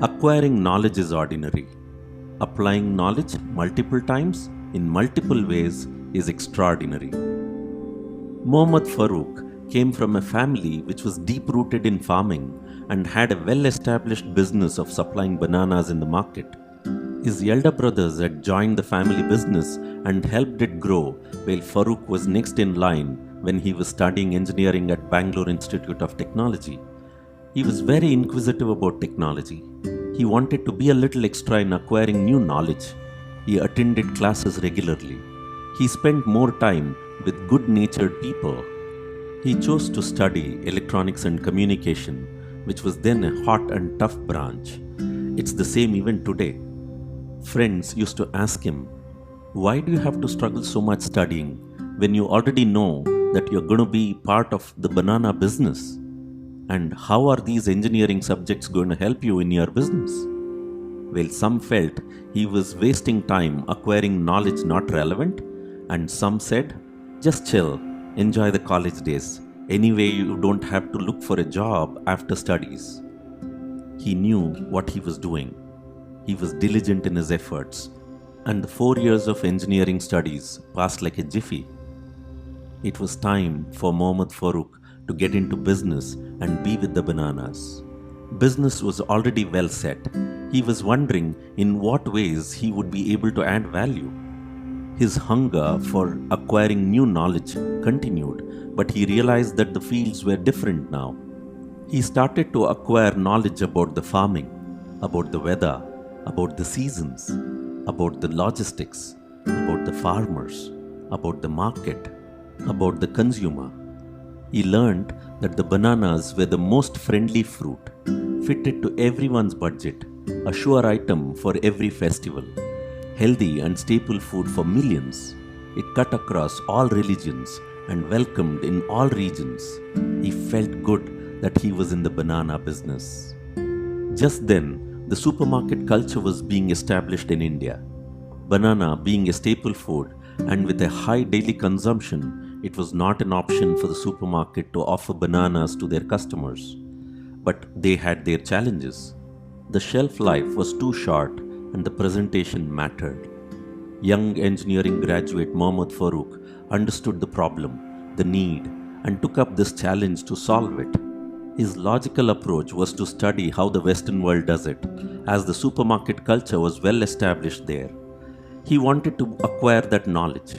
Acquiring knowledge is ordinary. Applying knowledge multiple times in multiple ways is extraordinary. Mohammad Farooq came from a family which was deep rooted in farming and had a well established business of supplying bananas in the market. His elder brothers had joined the family business and helped it grow, while Farooq was next in line when he was studying engineering at Bangalore Institute of Technology. He was very inquisitive about technology. He wanted to be a little extra in acquiring new knowledge. He attended classes regularly. He spent more time with good-natured people. He chose to study electronics and communication, which was then a hot and tough branch. It's the same even today. Friends used to ask him, "Why do you have to struggle so much studying when you already know that you're going to be part of the banana business? And how are these engineering subjects going to help you in your business?" Well, some felt he was wasting time acquiring knowledge not relevant, and some said, "Just chill, enjoy the college days. Anyway, you don't have to look for a job after studies." He knew what he was doing. He was diligent in his efforts, and the 4 years of engineering studies passed like a jiffy. It was time for Mohammad Farooq to get into business and be with the bananas. Business was already well set. He was wondering in what ways he would be able to add value. His hunger for acquiring new knowledge continued, but he realized that the fields were different now. He started to acquire knowledge about the farming, about the weather, about the seasons, about the logistics, about the farmers, about the market, about the consumer. He learned that the bananas were the most friendly fruit, fitted to everyone's budget, a sure item for every festival, healthy and staple food for millions. It cut across all religions and welcomed in all regions. He felt good that he was in the banana business. Just then, the supermarket culture was being established in India. Banana being a staple food and with a high daily consumption, it was not an option for the supermarket to offer bananas to their customers. But they had their challenges. The shelf life was too short and the presentation mattered. Young engineering graduate Mohammad Farooq understood the problem, the need, and took up this challenge to solve it. His logical approach was to study how the Western world does it, as the supermarket culture was well established there. He wanted to acquire that knowledge.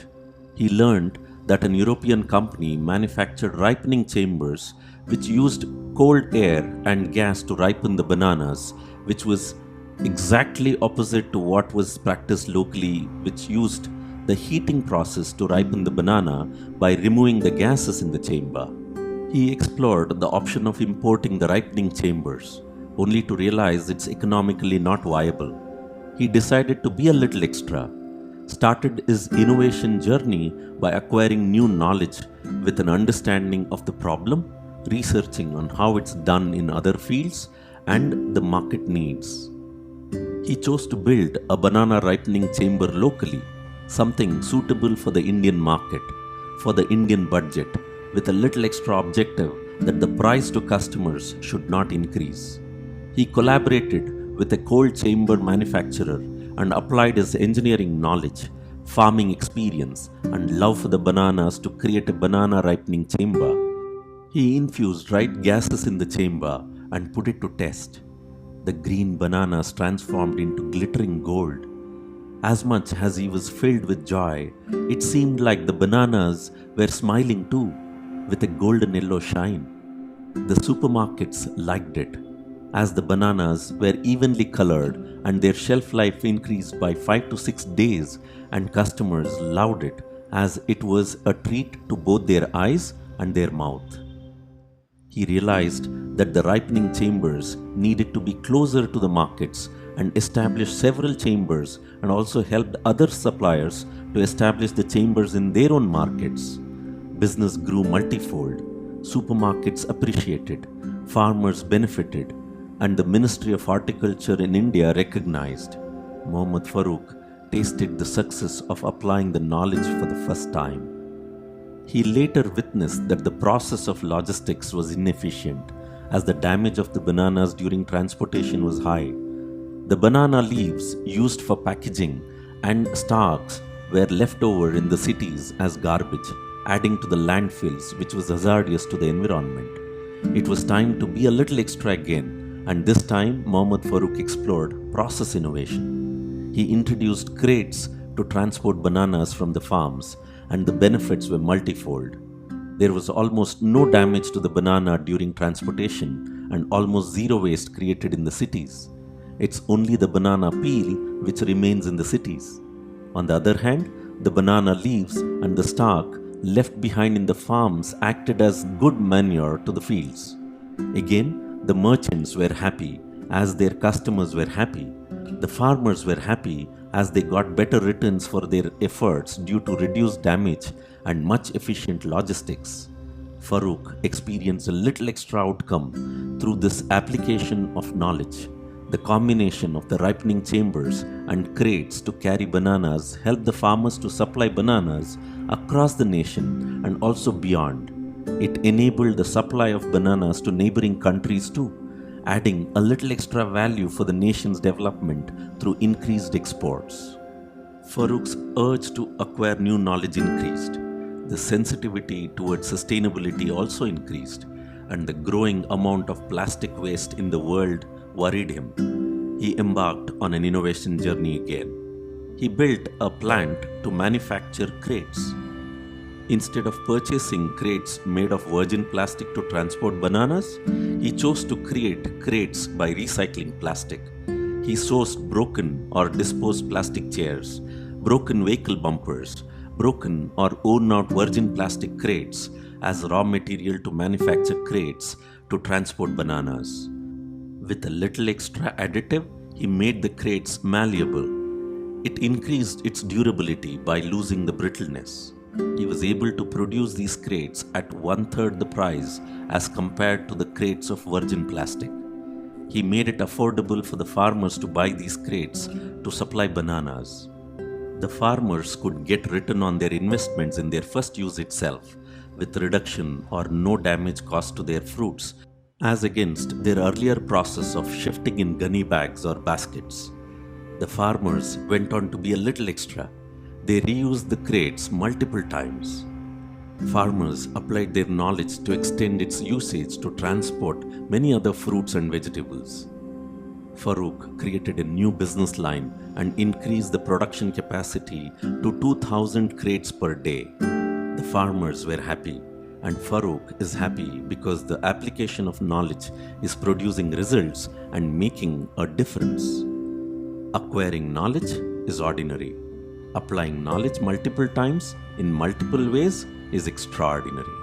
He learned that an European company manufactured ripening chambers which used cold air and gas to ripen the bananas, which was exactly opposite to what was practiced locally, which used the heating process to ripen the banana by removing the gases in the chamber. He explored the option of importing the ripening chambers, only to realize it's economically not viable. He decided to be a little extra, started his innovation journey by acquiring new knowledge with an understanding of the problem, researching on how it's done in other fields and the market needs. He chose to build a banana ripening chamber locally, something suitable for the Indian market, for the Indian budget, with a little extra objective that the price to customers should not increase. He collaborated with a cold chamber manufacturer and applied his engineering knowledge, farming experience, and love for the bananas to create a banana ripening chamber. He infused right gases in the chamber and put it to test. The green bananas transformed into glittering gold. As much as he was filled with joy, it seemed like the bananas were smiling too, with a golden yellow shine. The supermarkets liked it, as the bananas were evenly colored and their shelf life increased by 5 to 6 days, and customers loved it as it was a treat to both their eyes and their mouth. He realized that the ripening chambers needed to be closer to the markets and established several chambers, and also helped other suppliers to establish the chambers in their own markets. Business grew multifold. Supermarkets appreciated, farmers benefited, and the Ministry of Horticulture in India recognized. Mohammad Farooq tasted the success of applying the knowledge for the first time. He later witnessed that the process of logistics was inefficient, as the damage of the bananas during transportation was high, The banana leaves used for packaging and stalks were left over in the cities as garbage, adding to the landfills, which was hazardous to the environment. It was time to be a little extra again, and this time Mohammad Farooq explored process innovation. He introduced crates to transport bananas from the farms, and the benefits were multifold. There was almost no damage to the banana during transportation and almost zero waste created in the cities. It's only the banana peel which remains in the cities. On the other hand, the banana leaves and the stalk left behind in the farms acted as good manure to the fields. Again, the merchants were happy as their customers were happy. The farmers were happy as they got better returns for their efforts due to reduced damage and much efficient logistics. Farooq experienced a little extra outcome through this application of knowledge. The combination of the ripening chambers and crates to carry bananas helped the farmers to supply bananas across the nation and also beyond. It enabled the supply of bananas to neighboring countries too, adding a little extra value for the nation's development through increased exports. Farooq's urge to acquire new knowledge increased. The sensitivity towards sustainability also increased, and the growing amount of plastic waste in the world worried him. He embarked on an innovation journey again. He built a plant to manufacture crates. Instead of purchasing crates made of virgin plastic to transport bananas, he chose to create crates by recycling plastic. He sourced broken or disposed plastic chairs, broken vehicle bumpers, broken or worn out virgin plastic crates as raw material to manufacture crates to transport bananas. With a little extra additive, he made the crates malleable. It increased its durability by losing the brittleness. He was able to produce these crates at 1/3 the price as compared to the crates of virgin plastic. He made it affordable for the farmers to buy these crates to supply bananas. The farmers could get return on their investments in their first use itself, with reduction or no damage caused to their fruits, as against their earlier process of shifting in gunny bags or baskets. The farmers went on to be a little extra. They reused the crates multiple times. Farmers applied their knowledge to extend its usage to transport many other fruits and vegetables. Farooq created a new business line and increased the production capacity to 2,000 crates per day. The farmers were happy, and Farooq is happy because the application of knowledge is producing results and making a difference. Acquiring knowledge is ordinary. Applying knowledge multiple times in multiple ways is extraordinary.